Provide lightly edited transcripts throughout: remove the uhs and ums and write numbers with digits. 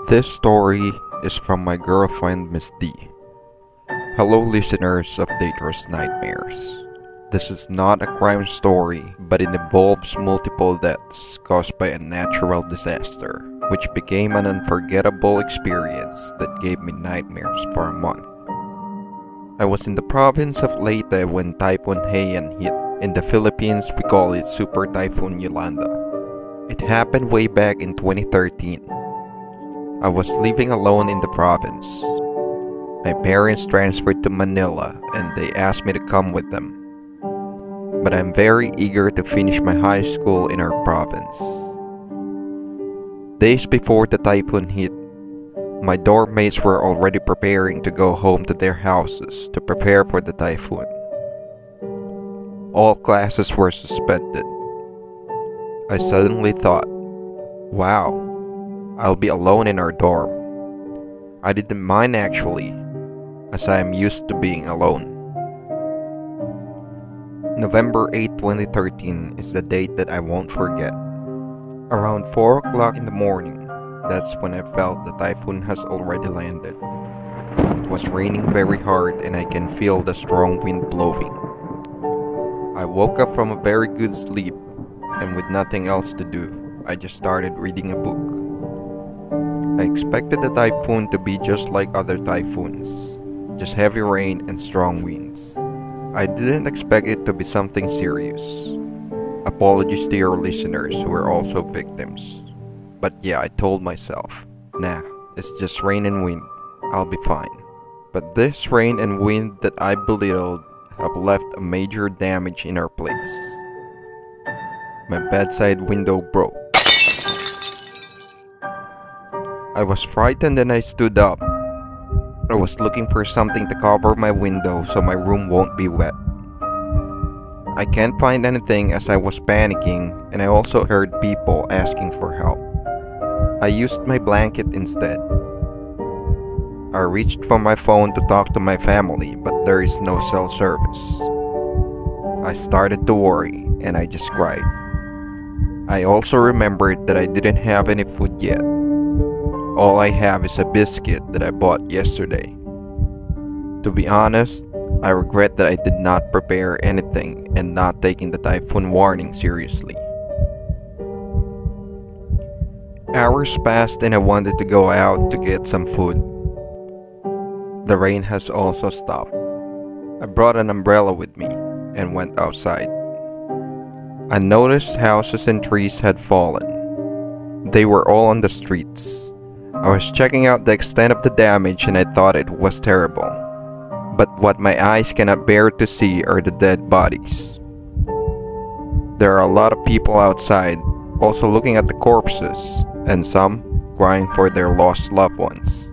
This story is from my girlfriend Miss D. Hello listeners of Daetro's Nightmares. This is not a crime story, but it involves multiple deaths caused by a natural disaster, which became an unforgettable experience that gave me nightmares for a month. I was in the province of Leyte when Typhoon Haiyan hit. In the Philippines, we call it Super Typhoon Yolanda. It happened way back in 2013. I was living alone in the province. My parents transferred to Manila and they asked me to come with them. But I'm very eager to finish my high school in our province. Days before the typhoon hit, my dorm mates were already preparing to go home to their houses to prepare for the typhoon. All classes were suspended. I suddenly thought, wow, I'll be alone in our dorm. I didn't mind actually, as I am used to being alone. November 8, 2013 is the date that I won't forget. Around 4 o'clock in the morning, that's when I felt the typhoon has already landed. It was raining very hard and I can feel the strong wind blowing. I woke up from a very good sleep, and with nothing else to do, I just started reading a book. I expected the typhoon to be just like other typhoons, just heavy rain and strong winds. I didn't expect it to be something serious. Apologies to your listeners who are also victims. But yeah, I told myself, nah, it's just rain and wind, I'll be fine. But this rain and wind that I belittled have left a major damage in our place. My bedside window broke. I was frightened and I stood up. I was looking for something to cover my window so my room won't be wet. I can't find anything as I was panicking, and I also heard people asking for help. I used my blanket instead. I reached for my phone to talk to my family, but there is no cell service. I started to worry and I just cried. I also remembered that I didn't have any food yet. All I have is a biscuit that I bought yesterday. To be honest, I regret that I did not prepare anything and not taking the typhoon warning seriously. Hours passed and I wanted to go out to get some food. The rain has also stopped. I brought an umbrella with me and went outside. I noticed houses and trees had fallen. They were all on the streets. I was checking out the extent of the damage and I thought it was terrible. But what my eyes cannot bear to see are the dead bodies. There are a lot of people outside also looking at the corpses, and some crying for their lost loved ones.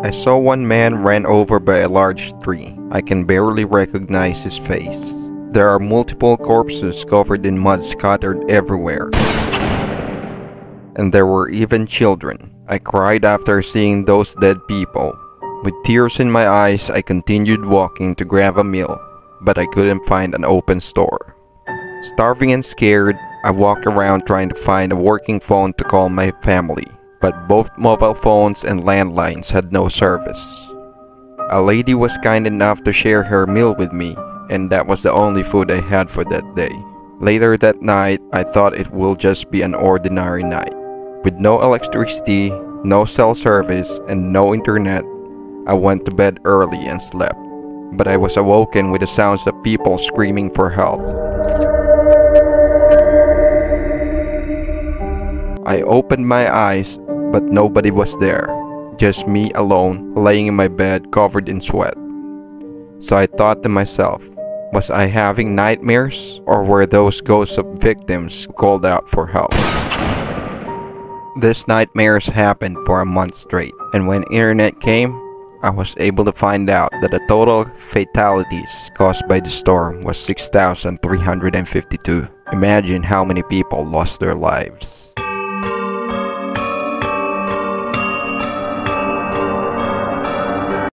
I saw one man ran over by a large tree. I can barely recognize his face. There are multiple corpses covered in mud scattered everywhere. And there were even children. I cried after seeing those dead people. With tears in my eyes, I continued walking to grab a meal, but I couldn't find an open store. Starving and scared, I walked around trying to find a working phone to call my family, but both mobile phones and landlines had no service. A lady was kind enough to share her meal with me, and that was the only food I had for that day. Later that night, I thought it will just be an ordinary night. With no electricity, no cell service, and no internet, I went to bed early and slept. But I was awoken with the sounds of people screaming for help. I opened my eyes, but nobody was there. Just me alone, laying in my bed covered in sweat. So I thought to myself, was I having nightmares, or were those ghosts of victims who called out for help? These nightmares happened for a month straight, and when internet came, I was able to find out that the total fatalities caused by the storm was 6,352. Imagine how many people lost their lives.